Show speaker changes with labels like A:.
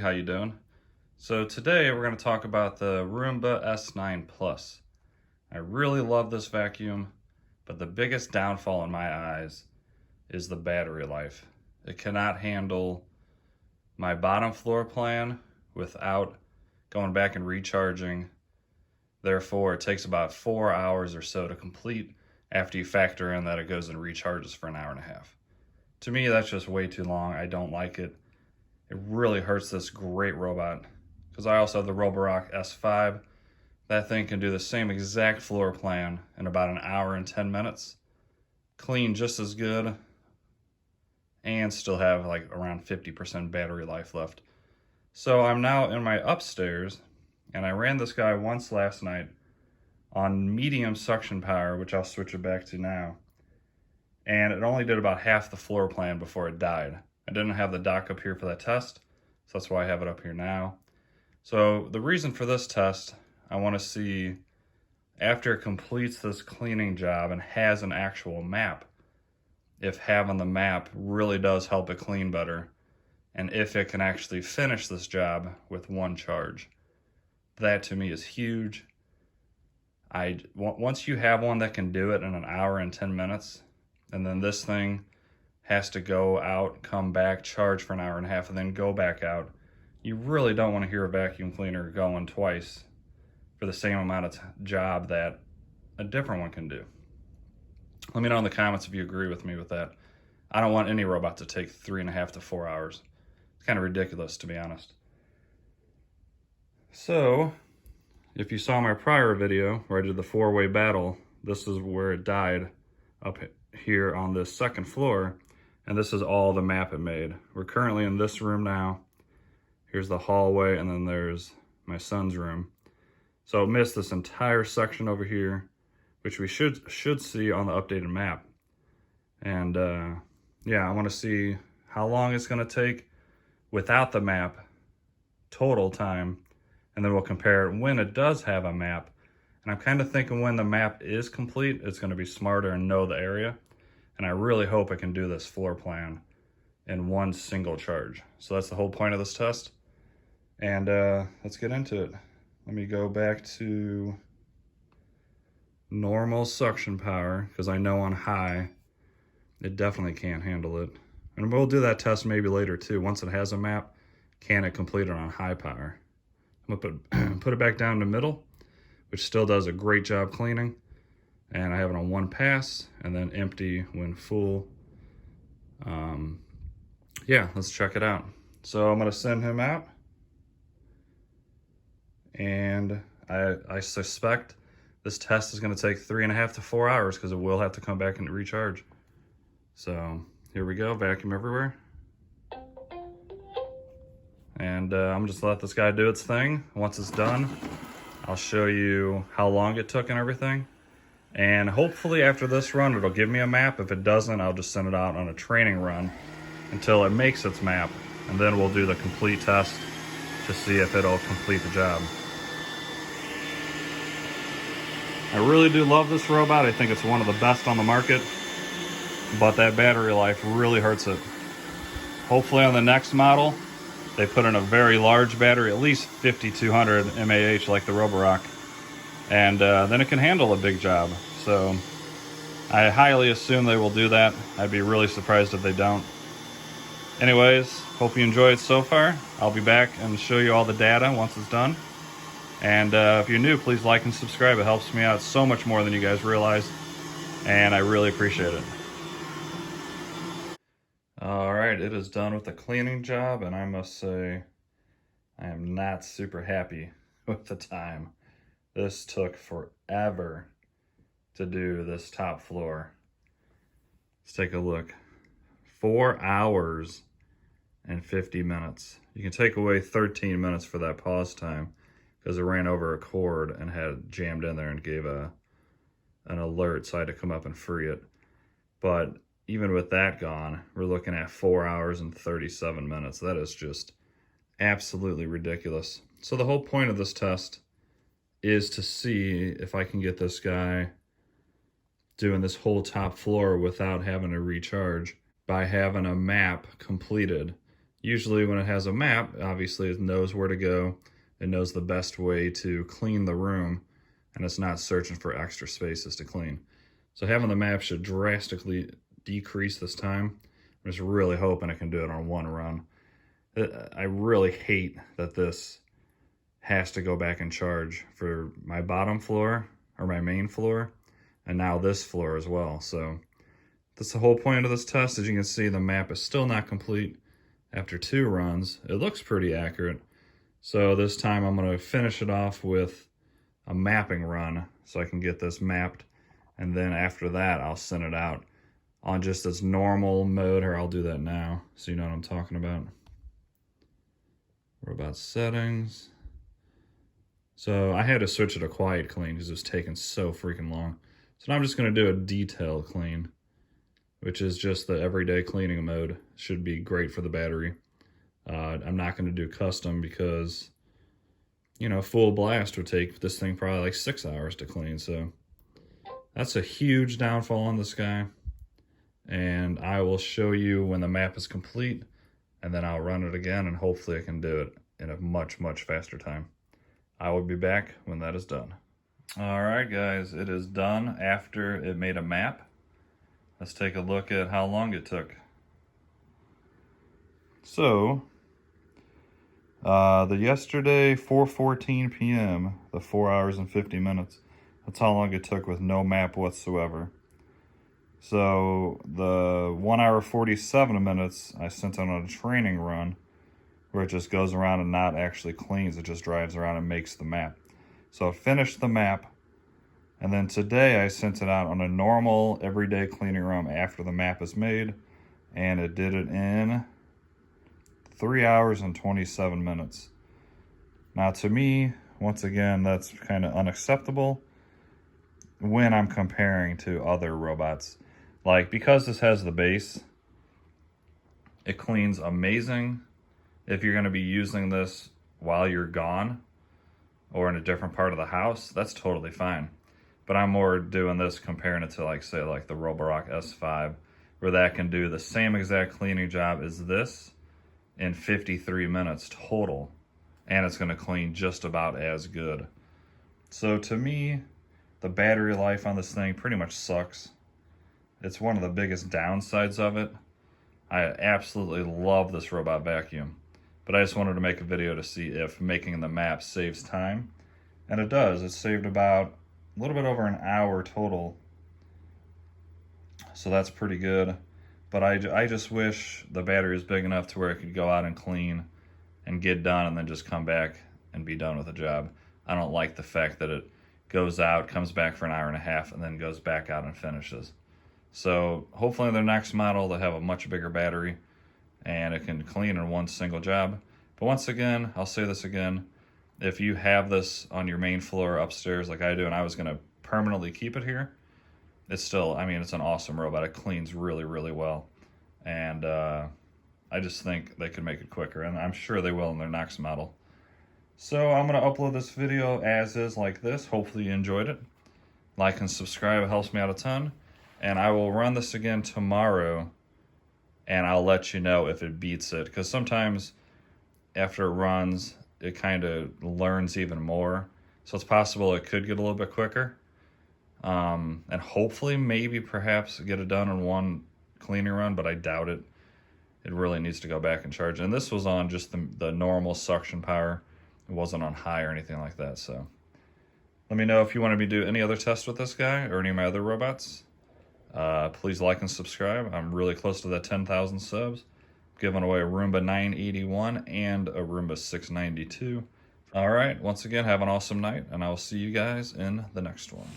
A: how you doing? So today we're going to talk about the Roomba S9 Plus. I really love this vacuum, but the biggest downfall in my eyes is the battery life. It cannot handle my bottom floor plan without going back and recharging. Therefore, it takes about 4 hours or so to complete after you factor in that it goes and recharges for an hour and a half. To me, that's just way too long. I don't like it. It really hurts this great robot, because I also have the Robot S9. That thing can do the same exact floor plan in about an hour and 10 minutes, clean just as good, and still have like around 50% battery life left. So I'm now in my upstairs, and I ran this guy once last night on medium suction power, which I'll switch it back to now. And it only did about half the floor plan before it died. I didn't have the dock up here for that test, so that's why I have it up here now. So the reason for this test, I want to see after it completes this cleaning job and has an actual map, if having the map really does help it clean better, and if it can actually finish this job with one charge. That to me is huge. Once you have one that can do it in an hour and 10 minutes, and then this thing has to go out, come back, charge for an hour and a half, and then go back out, you really don't want to hear a vacuum cleaner going twice for the same amount of job that a different one can do. Let me know in the comments if you agree with me with that. I don't want any robot to take 3.5 to 4 hours. It's kind of ridiculous, to be honest. So, if you saw my prior video where I did the 4-way battle, this is where it died, up here on this second floor, and this is all the map it made. We're currently in this room now. Here's the hallway, and then there's my son's room. So it missed this entire section over here, which we should see on the updated map. And yeah, I want to see how long it's going to take without the map, total time, and then we'll compare it when it does have a map. And I'm kind of thinking when the map is complete, it's going to be smarter and know the area. And I really hope I can do this floor plan in one single charge. So that's the whole point of this test. And let's get into it. Let me go back to normal suction power, because I know on high, it definitely can't handle it. And we'll do that test maybe later too. Once it has a map, can it complete it on high power? I'm gonna put it back down to middle, which still does a great job cleaning. And I have it on one pass, and then empty when full. Yeah, let's check it out. So I'm gonna send him out. And I suspect this test is gonna take 3.5 to 4 hours, because it will have to come back and recharge. So here we go, vacuum everywhere. And I'm just gonna let this guy do its thing. Once it's done, I'll show you how long it took and everything. And hopefully after this run, it'll give me a map. If it doesn't, I'll just send it out on a training run until it makes its map. And then we'll do the complete test to see if it'll complete the job. I really do love this robot. I think it's one of the best on the market, but that battery life really hurts it. Hopefully on the next model, they put in a very large battery, at least 5200 mAh like the Roborock, and then it can handle a big job. So I highly assume they will do that. I'd be really surprised if they don't. Anyways, hope you enjoyed so far. I'll be back and show you all the data once it's done. And if you're new, please like and subscribe. It helps me out so much more than you guys realize, and I really appreciate it. All right, it is done with the cleaning job, and I must say I am not super happy with the time. This took forever to do this top floor. Let's take a look. 4 hours and 50 minutes. You can take away 13 minutes for that pause time, because it ran over a cord and had jammed in there and gave an alert, so I had to come up and free it. But even with that gone, we're looking at 4 hours and 37 minutes. That is just absolutely ridiculous. So the whole point of this test is to see if I can get this guy doing this whole top floor without having to recharge by having a map completed Usually when it has a map, obviously it knows where to go. It knows the best way to clean the room, and it's not searching for extra spaces to clean. So having the map should drastically decrease this time. I'm just really hoping it can do it on one run. I really hate that this has to go back in charge for my bottom floor or my main floor, and now this floor as well. So that's the whole point of this test. As you can see, the map is still not complete after 2 runs. It looks pretty accurate. So this time I'm gonna finish it off with a mapping run so I can get this mapped. And then after that, I'll send it out on just its normal mode, or I'll do that now so you know what I'm talking about. Robot settings. So I had to switch it to quiet clean because it was taking so freaking long. So now I'm just gonna do a detail clean, which is just the everyday cleaning mode. Should be great for the battery. I'm not gonna do custom because, you know, full blast would take this thing probably like 6 hours to clean. So that's a huge downfall on this guy. And I will show you when the map is complete, and then I'll run it again, and hopefully I can do it in a much, much faster time. I will be back when that is done. All right, guys, it is done after it made a map. Let's take a look at how long it took. So, the yesterday 4:14 p.m., the 4 hours and 50 minutes, that's how long it took with no map whatsoever. So the 1 hour 47 minutes I sent out on a training run where it just goes around and not actually cleans, it just drives around and makes the map. So it finished the map, and then today I sent it out on a normal everyday cleaning run after the map is made, and it did it in 3 hours and 27 minutes. Now to me, once again, that's kind of unacceptable when I'm comparing to other robots. Like, because this has the base, it cleans amazing if you're going to be using this while you're gone or in a different part of the house. That's totally fine. But I'm more doing this comparing it to, like, say, like the Roomba S9, where that can do the same exact cleaning job as this in 53 minutes total, and it's going to clean just about as good. So to me, the battery life on this thing pretty much sucks. It's one of the biggest downsides of it. I absolutely love this robot vacuum, but I just wanted to make a video to see if making the map saves time, and it does. It saved about a little bit over an hour total, so that's pretty good. But I just wish the battery was big enough to where it could go out and clean and get done and then just come back and be done with the job. I don't like the fact that it goes out, comes back for an hour and a half, and then goes back out and finishes. So hopefully in their next model they'll have a much bigger battery and it can clean in one single job. But once again, I'll say this again, if you have this on your main floor upstairs like I do, and I was gonna permanently keep it here, it's still, I mean, it's an awesome robot. It cleans really, really well. And I just think they could make it quicker, and I'm sure they will in their next model. So I'm gonna upload this video as is like this. Hopefully you enjoyed it. Like and subscribe, it helps me out a ton. And I will run this again tomorrow, and I'll let you know if it beats it. Because sometimes after it runs, it kind of learns even more. So it's possible it could get a little bit quicker. And hopefully, maybe, perhaps get it done in one cleaning run, but I doubt it. It really needs to go back and charge. And this was on just the normal suction power. It wasn't on high or anything like that. So let me know if you want me to do any other tests with this guy or any of my other robots. Please like and subscribe. I'm really close to that 10,000 subs. Giving away a Roomba 981 and a Roomba 692. All right, once again, have an awesome night, and I will see you guys in the next one.